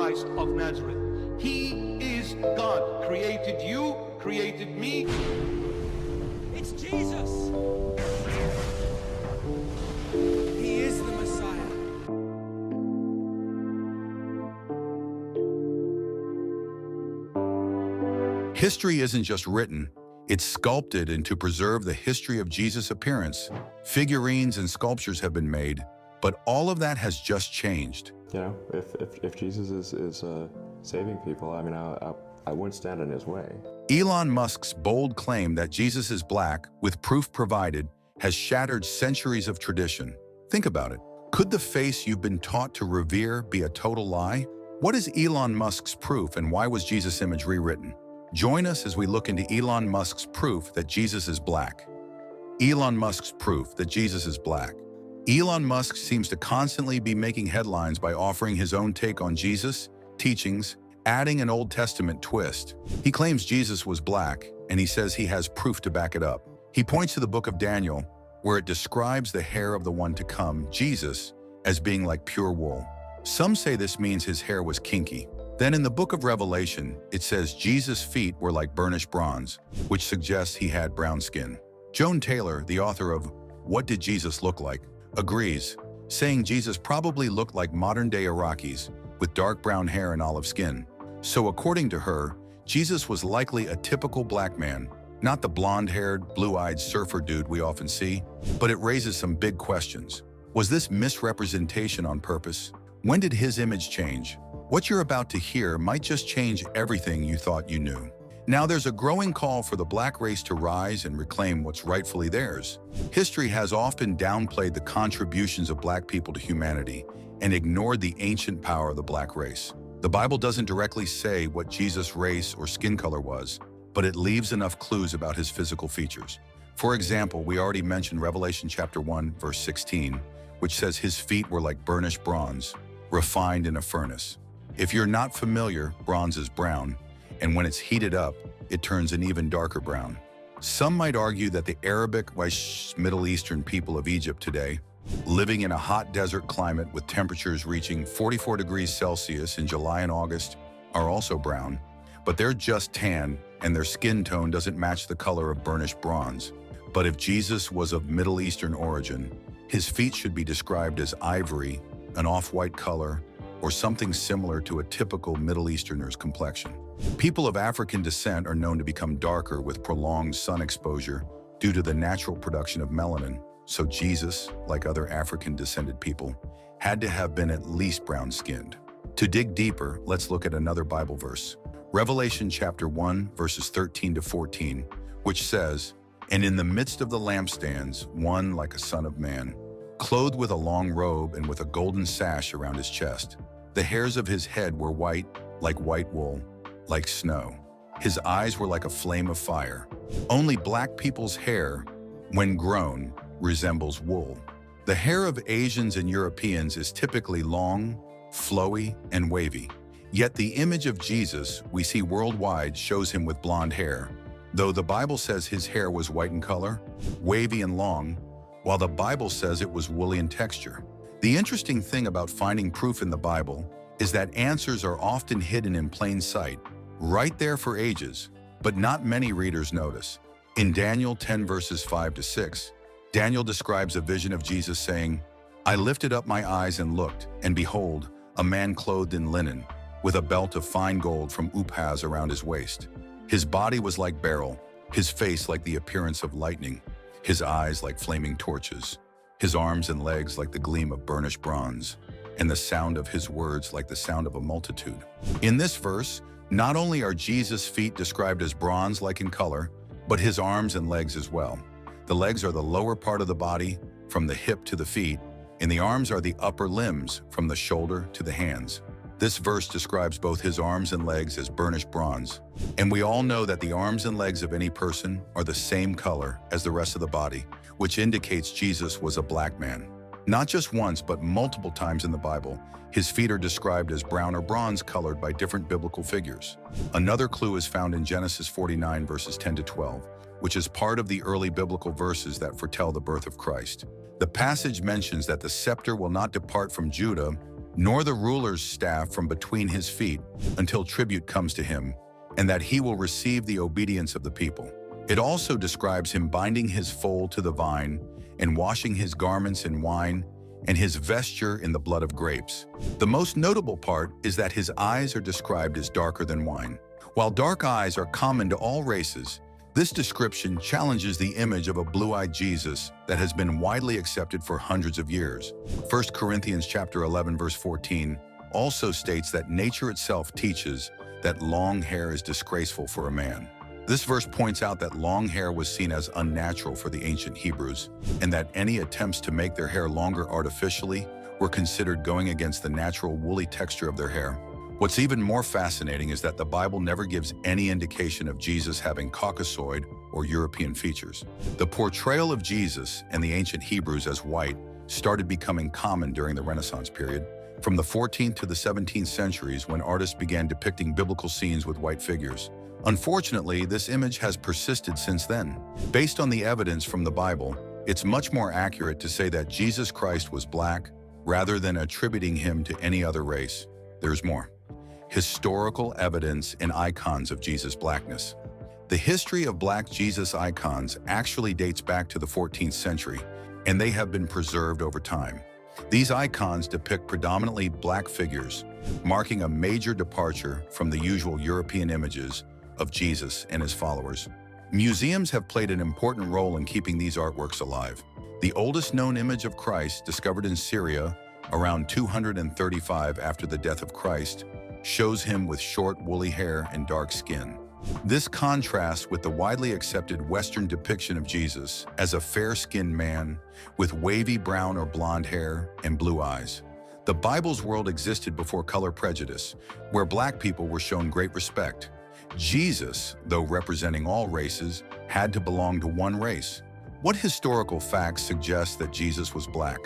Christ of Nazareth. He is God. Created you, created me. It's Jesus! He is the Messiah. History isn't just written, it's sculpted, and to preserve the history of Jesus' appearance, figurines and sculptures have been made, but all of that has just changed. You know, if Jesus is saving people, I mean, I wouldn't stand in his way. Elon Musk's bold claim that Jesus is black, with proof provided, has shattered centuries of tradition. Think about it. Could the face you've been taught to revere be a total lie? What is Elon Musk's proof, and why was Jesus' image rewritten? Join us as we look into Elon Musk's proof that Jesus is black. Elon Musk's proof that Jesus is black. Elon Musk seems to constantly be making headlines by offering his own take on Jesus' teachings, adding an Old Testament twist. He claims Jesus was black, and he says he has proof to back it up. He points to the book of Daniel, where it describes the hair of the one to come, Jesus, as being like pure wool. Some say this means his hair was kinky. Then in the book of Revelation, it says Jesus' feet were like burnished bronze, which suggests he had brown skin. Joan Taylor, the author of What Did Jesus Look Like?, agrees, saying Jesus probably looked like modern-day Iraqis with dark brown hair and olive skin. So according to her, Jesus was likely a typical black man, not the blonde-haired, blue-eyed surfer dude we often see. But it raises some big questions. Was this misrepresentation on purpose? When did his image change? What you're about to hear might just change everything you thought you knew. Now there's a growing call for the black race to rise and reclaim what's rightfully theirs. History has often downplayed the contributions of black people to humanity and ignored the ancient power of the black race. The Bible doesn't directly say what Jesus' race or skin color was, but it leaves enough clues about his physical features. For example, we already mentioned Revelation chapter 1, verse 16, which says his feet were like burnished bronze, refined in a furnace. If you're not familiar, bronze is brown, and when it's heated up, it turns an even darker brown. Some might argue that the Arabic, Middle Eastern people of Egypt today, living in a hot desert climate with temperatures reaching 44 degrees Celsius in July and August, are also brown, but they're just tan, and their skin tone doesn't match the color of burnished bronze. But if Jesus was of Middle Eastern origin, his feet should be described as ivory, an off-white color, or something similar to a typical Middle Easterner's complexion. People of African descent are known to become darker with prolonged sun exposure due to the natural production of melanin, so Jesus, like other African-descended people, had to have been at least brown-skinned. To dig deeper, let's look at another Bible verse. Revelation chapter 1, verses 13 to 14, which says, "And in the midst of the lampstands, one like a son of man, clothed with a long robe and with a golden sash around his chest. The hairs of his head were white, like white wool, like snow. His eyes were like a flame of fire. Only black people's hair, when grown, resembles wool. The hair of Asians and Europeans is typically long, flowy, and wavy. Yet the image of Jesus we see worldwide shows him with blonde hair, though the Bible says his hair was white in color, wavy and long, while the Bible says it was woolly in texture. The interesting thing about finding proof in the Bible is that answers are often hidden in plain sight, right there for ages, but not many readers notice. In Daniel 10 verses 5 to 6, Daniel describes a vision of Jesus saying, "I lifted up my eyes and looked, and behold, a man clothed in linen, with a belt of fine gold from Uphaz around his waist. His body was like beryl, his face like the appearance of lightning, his eyes like flaming torches, his arms and legs like the gleam of burnished bronze, and the sound of his words like the sound of a multitude." In this verse, not only are Jesus' feet described as bronze-like in color, but his arms and legs as well. The legs are the lower part of the body, from the hip to the feet, and the arms are the upper limbs, from the shoulder to the hands. This verse describes both his arms and legs as burnished bronze. And we all know that the arms and legs of any person are the same color as the rest of the body, which indicates Jesus was a black man. Not just once, but multiple times in the Bible, his feet are described as brown or bronze colored by different biblical figures. Another clue is found in Genesis 49 verses 10 to 12, which is part of the early biblical verses that foretell the birth of Christ. The passage mentions that the scepter will not depart from Judah, nor the ruler's staff from between his feet until tribute comes to him, and that he will receive the obedience of the people. It also describes him binding his foal to the vine and washing his garments in wine and his vesture in the blood of grapes. The most notable part is that his eyes are described as darker than wine. While dark eyes are common to all races, this description challenges the image of a blue-eyed Jesus that has been widely accepted for hundreds of years. 1 Corinthians chapter 11 verse 14 also states that nature itself teaches that long hair is disgraceful for a man. This verse points out that long hair was seen as unnatural for the ancient Hebrews, and that any attempts to make their hair longer artificially were considered going against the natural woolly texture of their hair. What's even more fascinating is that the Bible never gives any indication of Jesus having Caucasoid or European features. The portrayal of Jesus and the ancient Hebrews as white started becoming common during the Renaissance period, from the 14th to the 17th centuries, when artists began depicting biblical scenes with white figures. Unfortunately, this image has persisted since then. Based on the evidence from the Bible, it's much more accurate to say that Jesus Christ was black rather than attributing him to any other race. There's more. Historical evidence and icons of Jesus' blackness. The history of black Jesus icons actually dates back to the 14th century, and they have been preserved over time. These icons depict predominantly black figures, marking a major departure from the usual European images of Jesus and his followers. Museums have played an important role in keeping these artworks alive. The oldest known image of Christ, discovered in Syria around 235 after the death of Christ, shows him with short woolly hair and dark skin. This contrasts with the widely accepted Western depiction of Jesus as a fair-skinned man with wavy brown or blonde hair and blue eyes. The Bible's world existed before color prejudice, where black people were shown great respect. Jesus, though representing all races, had to belong to one race. What historical facts suggest that Jesus was black?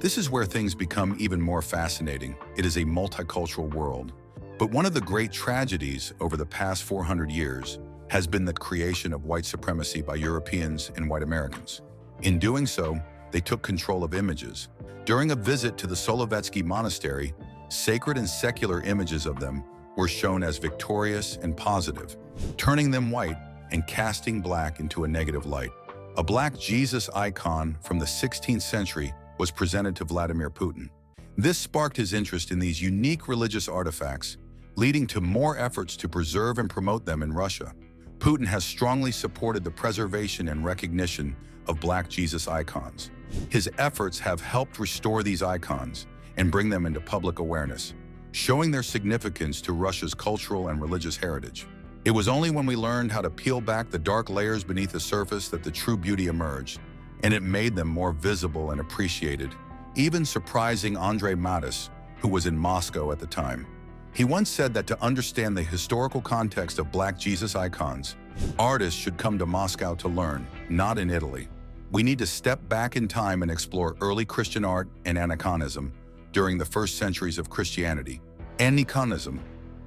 This is where things become even more fascinating. It is a multicultural world. But one of the great tragedies over the past 400 years has been the creation of white supremacy by Europeans and white Americans. In doing so, they took control of images. During a visit to the Solovetsky Monastery, sacred and secular images of them were shown as victorious and positive, turning them white and casting black into a negative light. A black Jesus icon from the 16th century was presented to Vladimir Putin. This sparked his interest in these unique religious artifacts, leading to more efforts to preserve and promote them in Russia. Putin has strongly supported the preservation and recognition of black Jesus icons. His efforts have helped restore these icons and bring them into public awareness, showing their significance to Russia's cultural and religious heritage. It was only when we learned how to peel back the dark layers beneath the surface that the true beauty emerged, and it made them more visible and appreciated, even surprising Andrei Matus, who was in Moscow at the time. He once said that to understand the historical context of black Jesus icons, artists should come to Moscow to learn, not in Italy. We need to step back in time and explore early Christian art and aniconism during the first centuries of Christianity. Aniconism,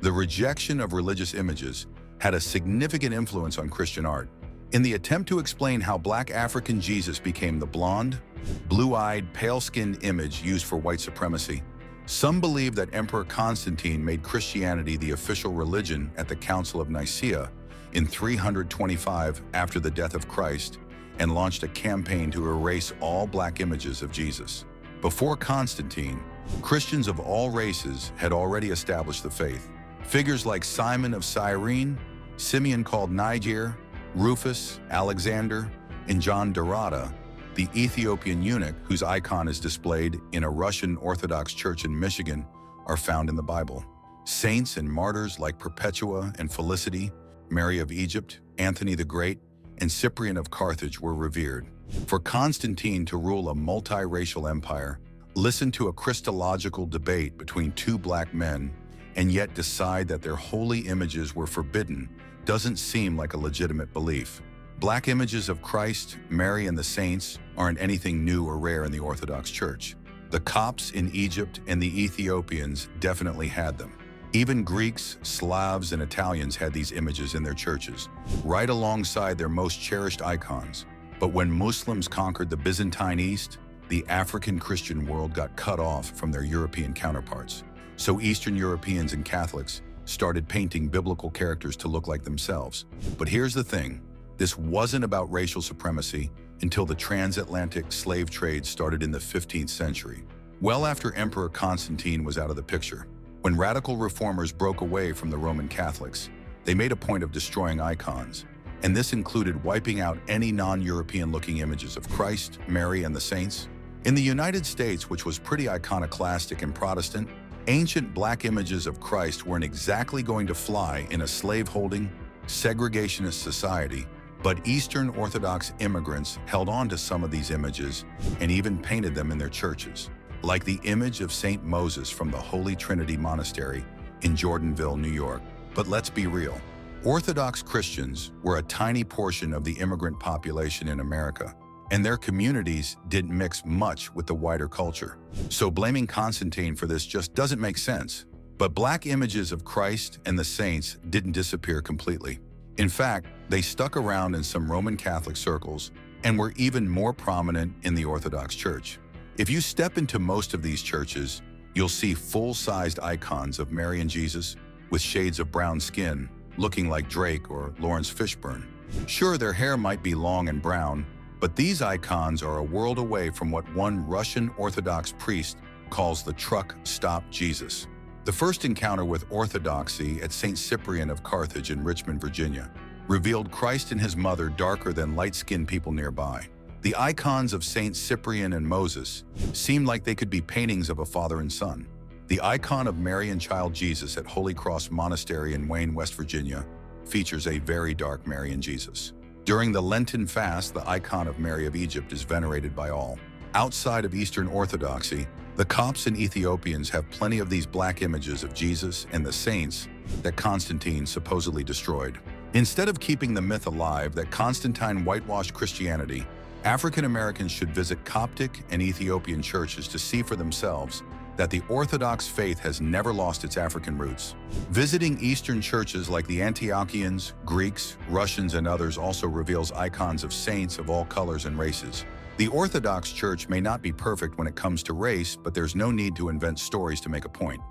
the rejection of religious images, had a significant influence on Christian art. In the attempt to explain how black African Jesus became the blonde, blue-eyed, pale-skinned image used for white supremacy, some believe that Emperor Constantine made Christianity the official religion at the Council of Nicaea in 325 after the death of Christ, and launched a campaign to erase all black images of Jesus. Before Constantine, Christians of all races had already established the faith. Figures like Simon of Cyrene, Simeon called Niger, Rufus, Alexander, and John Dorada, the Ethiopian eunuch whose icon is displayed in a Russian Orthodox church in Michigan, are found in the Bible. Saints and martyrs like Perpetua and Felicity, Mary of Egypt, Anthony the Great, and Cyprian of Carthage were revered. For Constantine to rule a multiracial empire, listen to a Christological debate between two black men, and yet decide that their holy images were forbidden, doesn't seem like a legitimate belief. Black images of Christ, Mary, and the saints aren't anything new or rare in the Orthodox Church. The Copts in Egypt and the Ethiopians definitely had them. Even Greeks, Slavs, and Italians had these images in their churches, right alongside their most cherished icons. But when Muslims conquered the Byzantine East, the African Christian world got cut off from their European counterparts. So Eastern Europeans and Catholics started painting biblical characters to look like themselves. But here's the thing, this wasn't about racial supremacy until the transatlantic slave trade started in the 15th century, well after Emperor Constantine was out of the picture. When radical reformers broke away from the Roman Catholics, they made a point of destroying icons, and this included wiping out any non-European-looking images of Christ, Mary, and the saints. In the United States, which was pretty iconoclastic and Protestant, ancient black images of Christ weren't exactly going to fly in a slave-holding, segregationist society, but Eastern Orthodox immigrants held on to some of these images and even painted them in their churches, like the image of Saint Moses from the Holy Trinity Monastery in Jordanville, New York. But let's be real. Orthodox Christians were a tiny portion of the immigrant population in America, and their communities didn't mix much with the wider culture. So blaming Constantine for this just doesn't make sense. But black images of Christ and the saints didn't disappear completely. In fact, they stuck around in some Roman Catholic circles and were even more prominent in the Orthodox Church. If you step into most of these churches, you'll see full-sized icons of Mary and Jesus with shades of brown skin, looking like Drake or Lawrence Fishburne. Sure, their hair might be long and brown, but these icons are a world away from what one Russian Orthodox priest calls the truck stop Jesus. The first encounter with Orthodoxy at St. Cyprian of Carthage in Richmond, Virginia, revealed Christ and his mother darker than light-skinned people nearby. The icons of St. Cyprian and Moses seemed like they could be paintings of a father and son. The icon of Mary and child Jesus at Holy Cross Monastery in Wayne, West Virginia, features a very dark Mary and Jesus. During the Lenten fast, the icon of Mary of Egypt is venerated by all. Outside of Eastern Orthodoxy, the Copts and Ethiopians have plenty of these black images of Jesus and the saints that Constantine supposedly destroyed. Instead of keeping the myth alive that Constantine whitewashed Christianity, African Americans should visit Coptic and Ethiopian churches to see for themselves that the Orthodox faith has never lost its African roots. Visiting Eastern churches like the Antiochians, Greeks, Russians, and others also reveals icons of saints of all colors and races. The Orthodox Church may not be perfect when it comes to race, but there's no need to invent stories to make a point.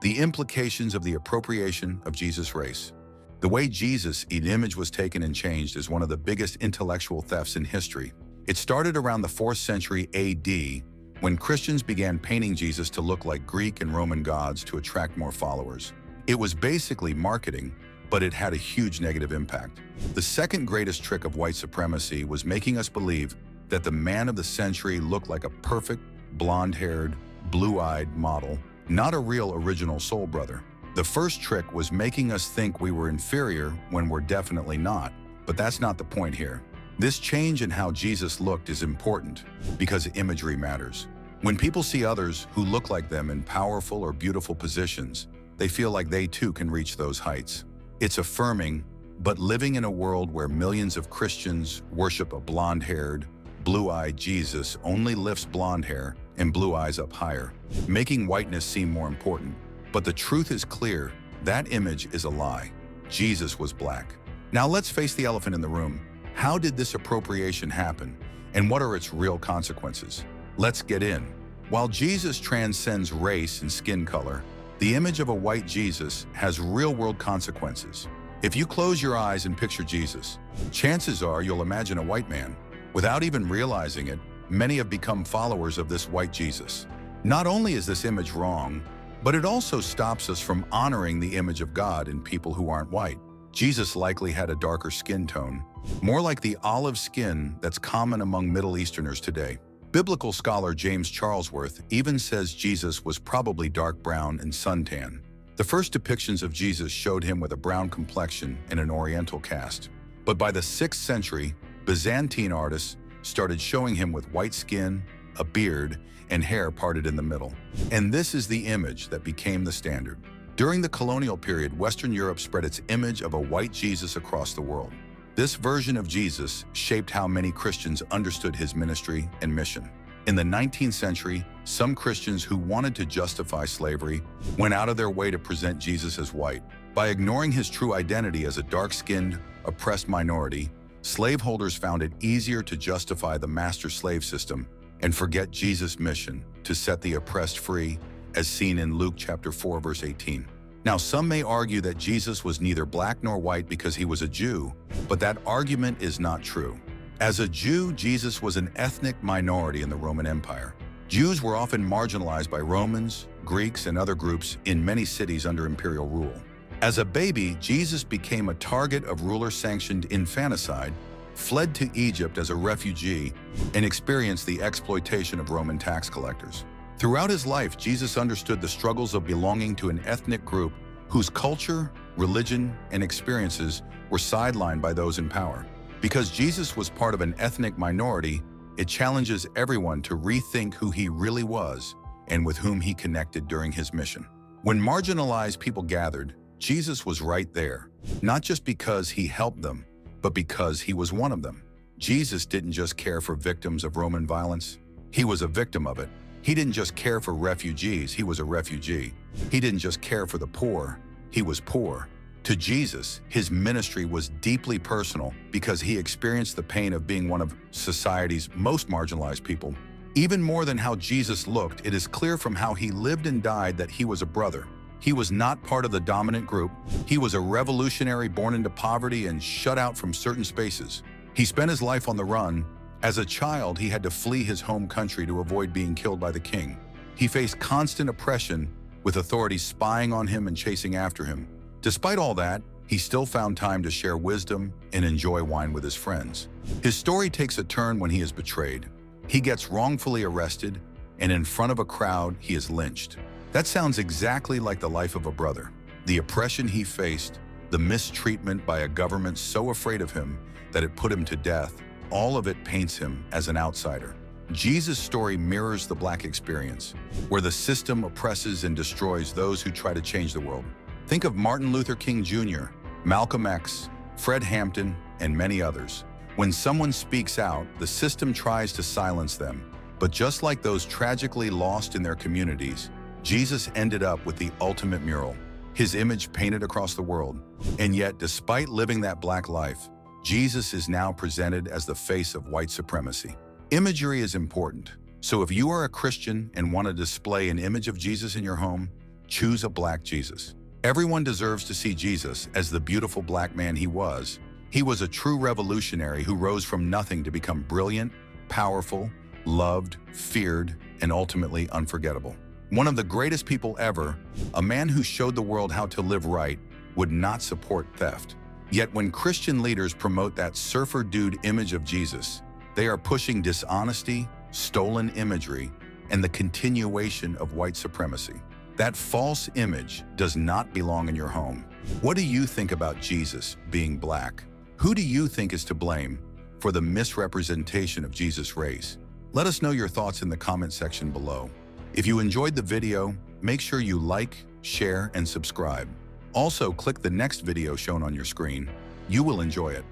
The implications of the appropriation of Jesus' race. The way Jesus' image was taken and changed is one of the biggest intellectual thefts in history. It started around the 4th century AD, when Christians began painting Jesus to look like Greek and Roman gods to attract more followers. It was basically marketing, but it had a huge negative impact. The second greatest trick of white supremacy was making us believe that the man of the century looked like a perfect, blonde-haired, blue-eyed model, not a real original soul brother. The first trick was making us think we were inferior when we're definitely not, but that's not the point here. This change in how Jesus looked is important because imagery matters. When people see others who look like them in powerful or beautiful positions, they feel like they too can reach those heights. It's affirming, but living in a world where millions of Christians worship a blonde-haired, blue-eyed Jesus only lifts blonde hair and blue eyes up higher, making whiteness seem more important. But the truth is clear, that image is a lie. Jesus was black. Now let's face the elephant in the room. How did this appropriation happen, and what are its real consequences? Let's get in. While Jesus transcends race and skin color, the image of a white Jesus has real-world consequences. If you close your eyes and picture Jesus, chances are you'll imagine a white man. Without even realizing it, many have become followers of this white Jesus. Not only is this image wrong, but it also stops us from honoring the image of God in people who aren't white. Jesus likely had a darker skin tone, more like the olive skin that's common among Middle Easterners today. Biblical scholar James Charlesworth even says Jesus was probably dark brown and suntan. The first depictions of Jesus showed him with a brown complexion and an oriental cast. But by the 6th century, Byzantine artists started showing him with white skin, a beard, and hair parted in the middle. And this is the image that became the standard. During the colonial period, Western Europe spread its image of a white Jesus across the world. This version of Jesus shaped how many Christians understood his ministry and mission. In the 19th century, some Christians who wanted to justify slavery went out of their way to present Jesus as white. By ignoring his true identity as a dark-skinned, oppressed minority, slaveholders found it easier to justify the master-slave system and forget Jesus' mission to set the oppressed free, as seen in Luke chapter 4, verse 18. Now, some may argue that Jesus was neither black nor white because he was a Jew, but that argument is not true. As a Jew, Jesus was an ethnic minority in the Roman Empire. Jews were often marginalized by Romans, Greeks, and other groups in many cities under imperial rule. As a baby, Jesus became a target of ruler-sanctioned infanticide, fled to Egypt as a refugee, and experienced the exploitation of Roman tax collectors. Throughout his life, Jesus understood the struggles of belonging to an ethnic group whose culture, religion, and experiences were sidelined by those in power. Because Jesus was part of an ethnic minority, it challenges everyone to rethink who he really was and with whom he connected during his mission. When marginalized people gathered, Jesus was right there, not just because he helped them, but because he was one of them. Jesus didn't just care for victims of Roman violence, he was a victim of it. He didn't just care for refugees, he was a refugee. He didn't just care for the poor, he was poor. To Jesus, his ministry was deeply personal because he experienced the pain of being one of society's most marginalized people. Even more than how Jesus looked, it is clear from how he lived and died that he was a brother. He was not part of the dominant group. He was a revolutionary born into poverty and shut out from certain spaces. He spent his life on the run. As a child, he had to flee his home country to avoid being killed by the king. He faced constant oppression, with authorities spying on him and chasing after him. Despite all that, he still found time to share wisdom and enjoy wine with his friends. His story takes a turn when he is betrayed. He gets wrongfully arrested, and in front of a crowd, he is lynched. That sounds exactly like the life of a brother. The oppression he faced, the mistreatment by a government so afraid of him that it put him to death, all of it paints him as an outsider. Jesus' story mirrors the Black experience, where the system oppresses and destroys those who try to change the world. Think of Martin Luther King Jr., Malcolm X, Fred Hampton, and many others. When someone speaks out, the system tries to silence them. But just like those tragically lost in their communities, Jesus ended up with the ultimate mural, his image painted across the world. And yet, despite living that Black life, Jesus is now presented as the face of white supremacy. Imagery is important, so if you are a Christian and want to display an image of Jesus in your home, choose a Black Jesus. Everyone deserves to see Jesus as the beautiful Black man he was. He was a true revolutionary who rose from nothing to become brilliant, powerful, loved, feared, and ultimately unforgettable. One of the greatest people ever, a man who showed the world how to live right, would not support theft. Yet when Christian leaders promote that surfer dude image of Jesus, they are pushing dishonesty, stolen imagery, and the continuation of white supremacy. That false image does not belong in your home. What do you think about Jesus being Black? Who do you think is to blame for the misrepresentation of Jesus' race? Let us know your thoughts in the comment section below. If you enjoyed the video, make sure you like, share, and subscribe. Also, click the next video shown on your screen. You will enjoy it.